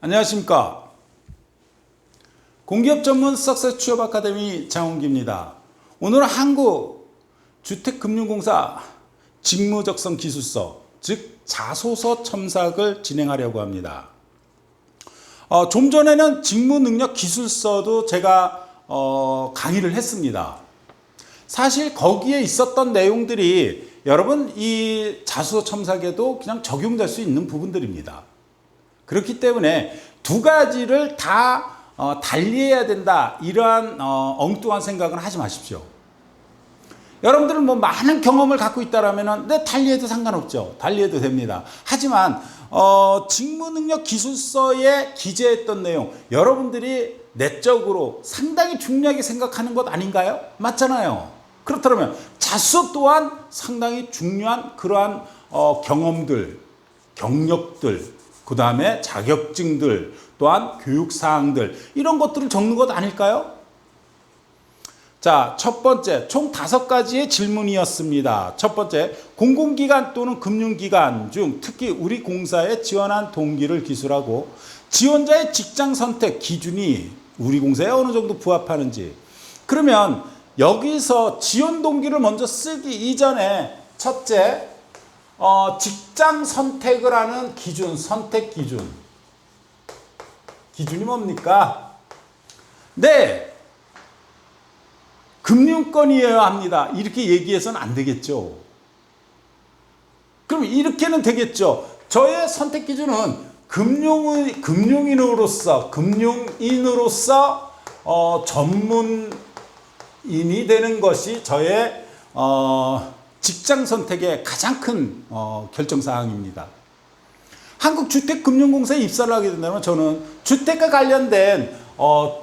안녕하십니까. 공기업 전문 석세스 취업 아카데미 장원기입니다. 오늘은 한국주택금융공사 직무적성 기술서, 즉 자소서 첨삭을 진행하려고 합니다. 좀 전에는 직무능력 기술서도 제가 강의를 했습니다. 사실 거기에 있었던 내용들이 여러분 이 자소서 첨삭에도 그냥 적용될 수 있는 부분들입니다. 그렇기 때문에 두 가지를 다 달리해야 된다, 이러한 엉뚱한 생각은 하지 마십시오. 여러분들은 뭐 많은 경험을 갖고 있다라면 달리해도 상관없죠. 달리해도 됩니다. 하지만 직무능력 기술서에 기재했던 내용, 여러분들이 내적으로 상당히 중요하게 생각하는 것 아닌가요? 맞잖아요. 그렇다면 자소서 또한 상당히 중요한 그러한 경험들, 경력들, 그 다음에 자격증들, 또한 교육사항들, 이런 것들을 적는 것 아닐까요? 자, 첫 번째, 총 5가지의 질문이었습니다. 첫 번째, 공공기관 또는 금융기관 중 특히 우리 공사에 지원한 동기를 기술하고 지원자의 직장 선택 기준이 우리 공사에 어느 정도 부합하는지. 그러면 여기서 지원 동기를 먼저 쓰기 이전에 첫째, 직장 선택을 하는 기준, 선택 기준. 기준이 뭡니까? 네, 금융권이어야 합니다. 이렇게 얘기해서는 안 되겠죠. 그럼 이렇게는 되겠죠. 저의 선택 기준은 금융인으로서 전문인이 되는 것이 저의 직장 선택의 가장 큰 결정사항입니다. 한국주택금융공사에 입사를 하게 된다면 저는 주택과 관련된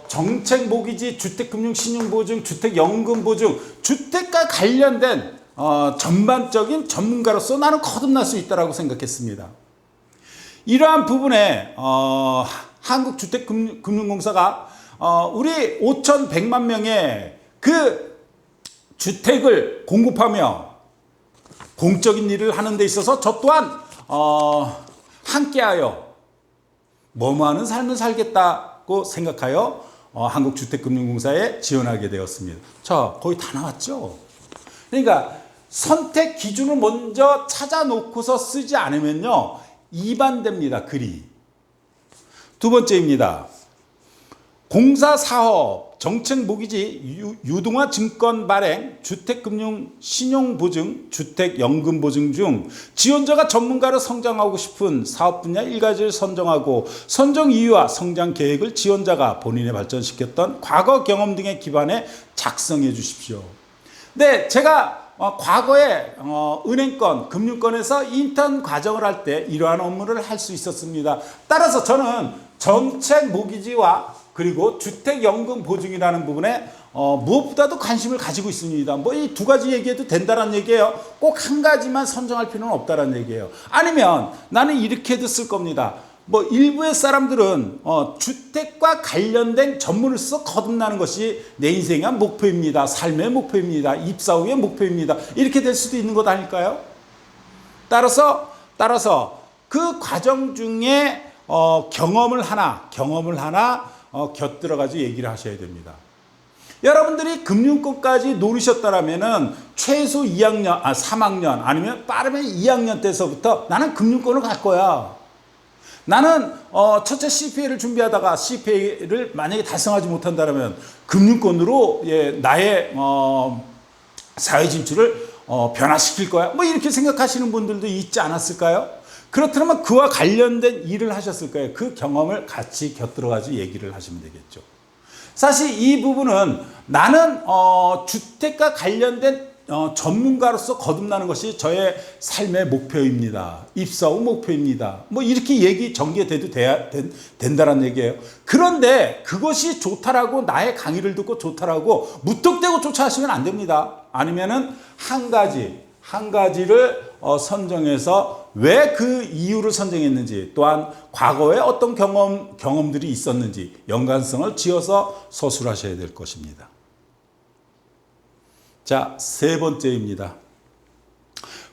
정책 모기지, 주택금융신용보증, 주택연금보증, 주택과 관련된 전반적인 전문가로서 나는 거듭날 수 있다고 생각했습니다. 이러한 부분에 한국주택금융공사가 우리 5,100만 명의 그 주택을 공급하며 공적인 일을 하는 데 있어서 저 또한 함께하여 뭐뭐하는 삶을 살겠다고 생각하여 한국주택금융공사에 지원하게 되었습니다. 자, 거의 다 나왔죠. 그러니까 선택 기준을 먼저 찾아놓고서 쓰지 않으면요, 이반됩니다. 글이. 두 번째입니다. 공사 사업, 정책 모기지, 유동화 증권 발행, 주택금융 신용보증, 주택연금보증 중 지원자가 전문가로 성장하고 싶은 사업 분야 1가지를 선정하고 선정 이유와 성장 계획을 지원자가 본인의 발전시켰던 과거 경험 등에 기반해 작성해 주십시오. 네, 제가 과거에 은행권, 금융권에서 인턴 과정을 할 때 이러한 업무를 할 수 있었습니다. 따라서 저는 정책 모기지와 그리고 주택연금 보증이라는 부분에 무엇보다도 관심을 가지고 있습니다. 뭐 이 두 가지 얘기해도 된다는 얘기예요. 꼭 한 가지만 선정할 필요는 없다는 얘기예요. 아니면 나는 이렇게도 쓸 겁니다. 뭐 일부의 사람들은 주택과 관련된 전문을 써 거듭나는 것이 내 인생의 목표입니다. 삶의 목표입니다. 입사 후의 목표입니다. 이렇게 될 수도 있는 것 아닐까요? 따라서 그 과정 중에 경험을 하나 곁들여가지고 얘기를 하셔야 됩니다. 여러분들이 금융권까지 노리셨다라면은 최소 3학년 아니면 빠르면 2학년 때서부터 나는 금융권을 갈 거야. 나는 첫째 CPA를 준비하다가 CPA를 만약에 달성하지 못한다면 금융권으로 나의 사회 진출을 변화시킬 거야. 뭐 이렇게 생각하시는 분들도 있지 않았을까요? 그렇다면 그와 관련된 일을 하셨을 거예요. 그 경험을 같이 곁들여가지고 얘기를 하시면 되겠죠. 사실 이 부분은 나는 주택과 관련된 전문가로서 거듭나는 것이 저의 삶의 목표입니다. 입사 후 목표입니다. 뭐 이렇게 전개돼도 된다는 얘기예요. 그런데 그것이 좋다라고 나의 강의를 듣고 좋다라고 무턱대고 쫓아하시면 안 됩니다. 아니면은 한 가지를 선정해서 왜 그 이유를 선정했는지, 또한 과거에 어떤 경험들이 있었는지 연관성을 지어서 서술하셔야 될 것입니다. 자, 세 번째입니다.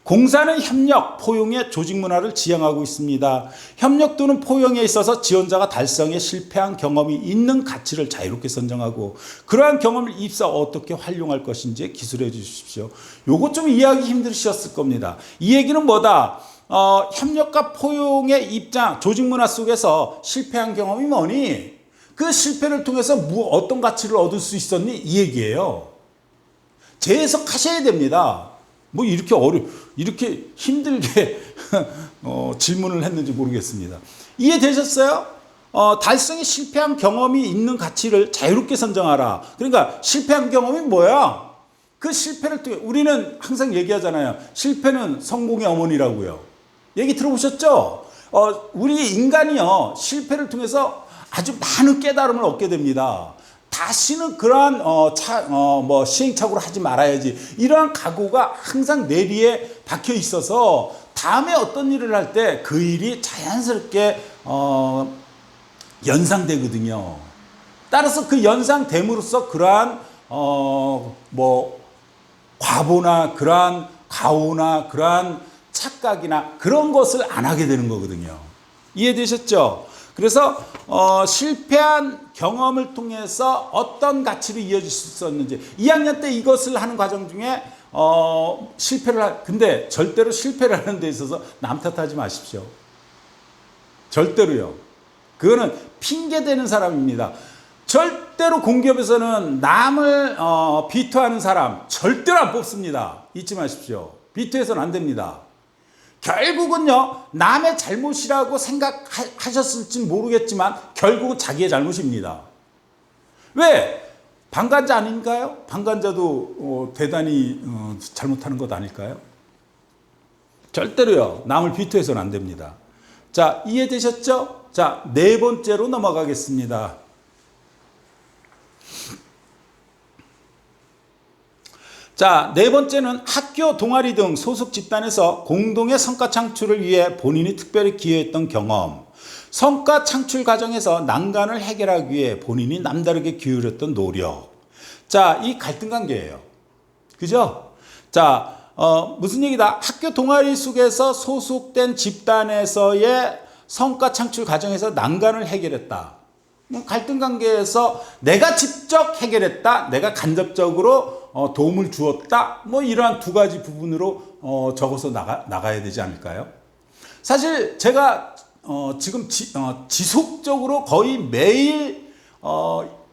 공사는 협력, 포용의 조직 문화를 지향하고 있습니다. 협력 또는 포용에 있어서 지원자가 달성에 실패한 경험이 있는 가치를 자유롭게 선정하고 그러한 경험을 입사 어떻게 활용할 것인지 기술해 주십시오. 요거 좀 이해하기 힘드셨을 겁니다. 이 얘기는 뭐다? 협력과 포용의 입장, 조직 문화 속에서 실패한 경험이 뭐니? 그 실패를 통해서 어떤 가치를 얻을 수 있었니? 이 얘기예요. 재해석하셔야 됩니다. 뭐 이렇게 힘들게 질문을 했는지 모르겠습니다. 이해되셨어요? 달성에 실패한 경험이 있는 가치를 자유롭게 선정하라. 그러니까 실패한 경험이 뭐야? 그 실패를 통해 우리는 항상 얘기하잖아요. 실패는 성공의 어머니라고요. 얘기 들어보셨죠? 우리 인간이요 실패를 통해서 아주 많은 깨달음을 얻게 됩니다. 다시는 그러한 시행착오를 하지 말아야지. 이러한 각오가 항상 내리에 박혀 있어서 다음에 어떤 일을 할 때 그 일이 자연스럽게 연상되거든요. 따라서 그 연상됨으로써 그러한 과보나 그러한 가오나 그러한 착각이나 그런 것을 안 하게 되는 거거든요. 이해되셨죠? 그래서 실패한 경험을 통해서 어떤 가치로 이어질 수 있었는지 2학년 때 이것을 하는 과정 중에 근데 절대로 실패를 하는 데 있어서 남 탓하지 마십시오. 절대로요. 그거는 핑계대는 사람입니다. 절대로 공기업에서는 남을 비토하는 사람 절대로 안 뽑습니다. 잊지 마십시오. 비토해서는 안 됩니다. 결국은요 남의 잘못이라고 생각하셨을지 모르겠지만 결국은 자기의 잘못입니다. 왜? 방관자 아닌가요? 방관자도 대단히 잘못하는 것 아닐까요? 절대로요 남을 비토해서는 안 됩니다. 자, 이해되셨죠? 자, 네 번째로 넘어가겠습니다. 자, 네 번째는 학교, 동아리 등 소속 집단에서 공동의 성과 창출을 위해 본인이 특별히 기여했던 경험, 성과 창출 과정에서 난관을 해결하기 위해 본인이 남다르게 기울였던 노력. 자, 이 갈등 관계예요. 그죠? 자, 무슨 얘기다? 학교 동아리 속에서 소속된 집단에서의 성과 창출 과정에서 난관을 해결했다. 갈등 관계에서 내가 직접 해결했다, 내가 간접적으로 도움을 주었다, 이러한 두 가지 부분으로 적어서 나가야 되지 않을까요? 사실 제가 지금 지속적으로 거의 매일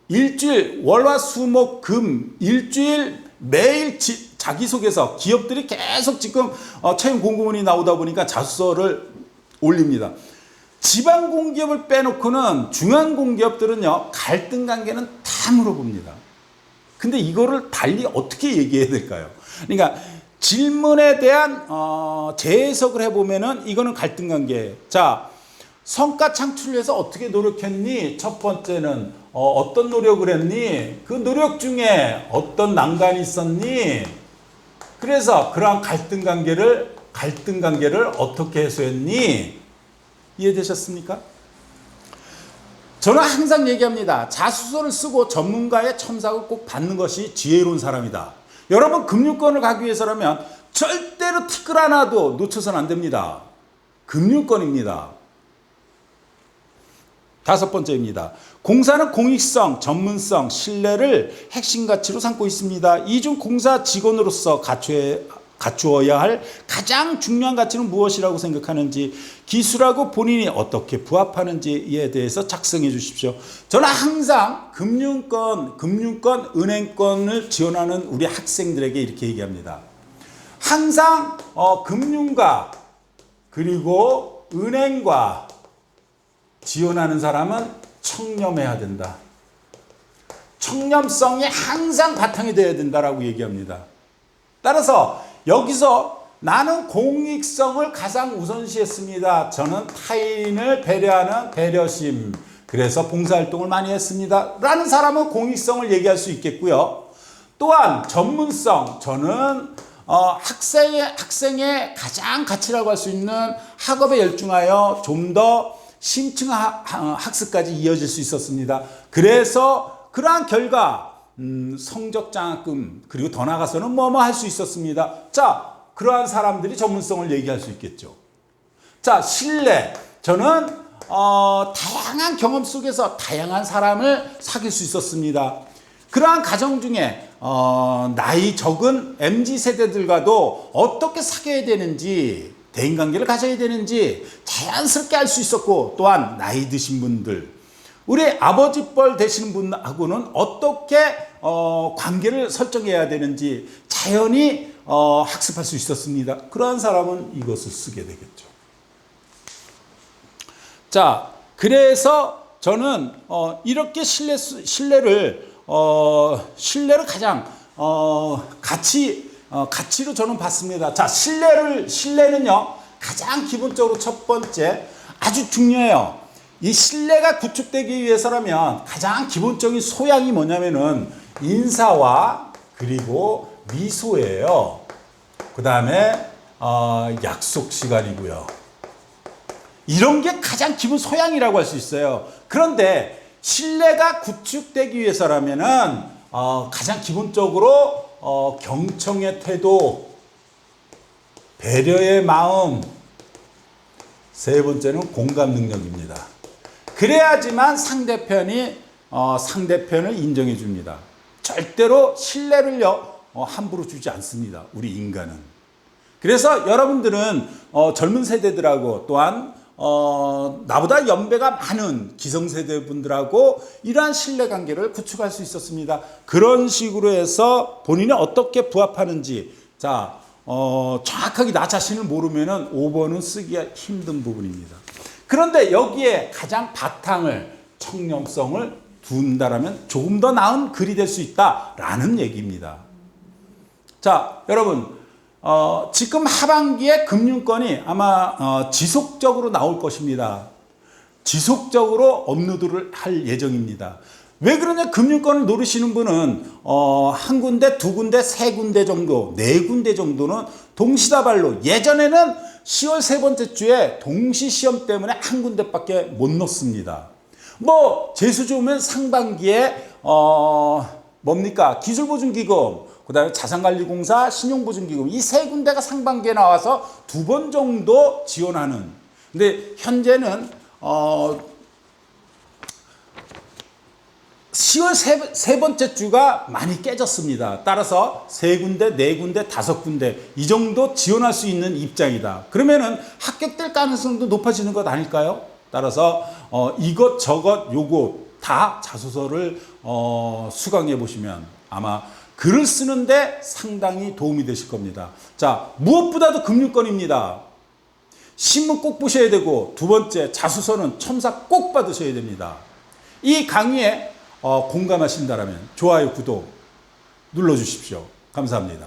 일주일 월화수목금 일주일 매일 자기소개서 기업들이 계속 지금 채용 공고문이 나오다 보니까 자소서를 올립니다. 지방 공기업을 빼놓고는 중앙 공기업들은요 갈등 관계는 다 물어봅니다. 근데 이거를 달리 어떻게 얘기해야 될까요? 그러니까 질문에 대한 재해석을 해보면은 이거는 갈등 관계예요. 자, 성과 창출을 위해서 어떻게 노력했니? 첫 번째는 어떤 노력을 했니? 그 노력 중에 어떤 난관이 있었니? 그래서 그러한 갈등 관계를 어떻게 해소했니? 이해되셨습니까? 저는 항상 얘기합니다. 자소서를 쓰고 전문가의 첨삭을 꼭 받는 것이 지혜로운 사람이다. 여러분 금융권을 가기 위해서라면 절대로 티끌 하나도 놓쳐서는 안 됩니다. 금융권입니다. 다섯 번째입니다. 공사는 공익성, 전문성, 신뢰를 핵심 가치로 삼고 있습니다. 이중 공사 직원으로서 갖추어야 할 가장 중요한 가치는 무엇이라고 생각하는지, 기술하고 본인이 어떻게 부합하는지에 대해서 작성해 주십시오. 저는 항상 금융권, 은행권을 지원하는 우리 학생들에게 이렇게 얘기합니다. 항상 금융과 그리고 은행과 지원하는 사람은 청렴해야 된다. 청렴성이 항상 바탕이 되어야 된다라고 얘기합니다. 따라서 여기서 나는 공익성을 가장 우선시했습니다. 저는 타인을 배려하는 배려심, 그래서 봉사활동을 많이 했습니다. 라는 사람은 공익성을 얘기할 수 있겠고요. 또한 전문성, 저는 학생의 가장 가치라고 할 수 있는 학업에 열중하여 좀 더 심층 학습까지 이어질 수 있었습니다. 그래서 그러한 결과 성적 장학금 그리고 더 나아가서는 뭐뭐 할 수 있었습니다. 자, 그러한 사람들이 전문성을 얘기할 수 있겠죠. 자, 신뢰. 저는 다양한 경험 속에서 다양한 사람을 사귈 수 있었습니다. 그러한 가정 중에 나이 적은 MZ세대들과도 어떻게 사귀어야 되는지, 대인관계를 가져야 되는지 자연스럽게 알 수 있었고, 또한 나이 드신 분들, 우리 아버지뻘 되시는 분하고는 어떻게 관계를 설정해야 되는지 자연히 학습할 수 있었습니다. 그러한 사람은 이것을 쓰게 되겠죠. 자, 그래서 저는 이렇게 신뢰를 가장 가치로 저는 봤습니다. 자, 신뢰는요, 가장 기본적으로 첫 번째 아주 중요해요. 이 신뢰가 구축되기 위해서라면 가장 기본적인 소양이 뭐냐면은 인사와 그리고 미소예요. 그 다음에 약속 시간이고요. 이런 게 가장 기본 소양이라고 할 수 있어요. 그런데 신뢰가 구축되기 위해서라면은 가장 기본적으로 경청의 태도, 배려의 마음, 세 번째는 공감 능력입니다. 그래야지만 상대편을 인정해 줍니다. 절대로 신뢰를요 함부로 주지 않습니다. 우리 인간은. 그래서 여러분들은 젊은 세대들하고 또한 나보다 연배가 많은 기성세대 분들하고 이러한 신뢰관계를 구축할 수 있었습니다. 그런 식으로 해서 본인이 어떻게 부합하는지, 자, 정확하게 나 자신을 모르면은 5번은 쓰기가 힘든 부분입니다. 그런데 여기에 가장 바탕을, 청렴성을 둔다라면 조금 더 나은 글이 될 수 있다라는 얘기입니다. 자, 여러분, 지금 하반기에 금융권이 아마 지속적으로 나올 것입니다. 지속적으로 업로드를 할 예정입니다. 왜 그러냐? 금융권을 노리시는 분은 한 군데, 두 군데, 세 군데 정도, 네 군데 정도는 동시다발로, 예전에는 10월 세 번째 주에 동시 시험 때문에 한 군데밖에 못 넣습니다. 뭐 재수 좋으면 상반기에 뭡니까? 기술보증기금, 그 다음에 자산관리공사, 신용보증기금, 이 세 군데가 상반기에 나와서 2번 정도 지원하는. 근데 현재는 10월 세 번째 주가 많이 깨졌습니다. 따라서 세 군데, 네 군데, 다섯 군데 이 정도 지원할 수 있는 입장이다. 그러면은 합격될 가능성도 높아지는 것 아닐까요? 따라서 이것저것 요거 다 자소서를 수강해 보시면 아마 글을 쓰는데 상당히 도움이 되실 겁니다. 자, 무엇보다도 금융권입니다. 신문 꼭 보셔야 되고, 두 번째 자소서는 첨사 꼭 받으셔야 됩니다. 이 강의에 공감하신다면 좋아요, 구독 눌러주십시오. 감사합니다.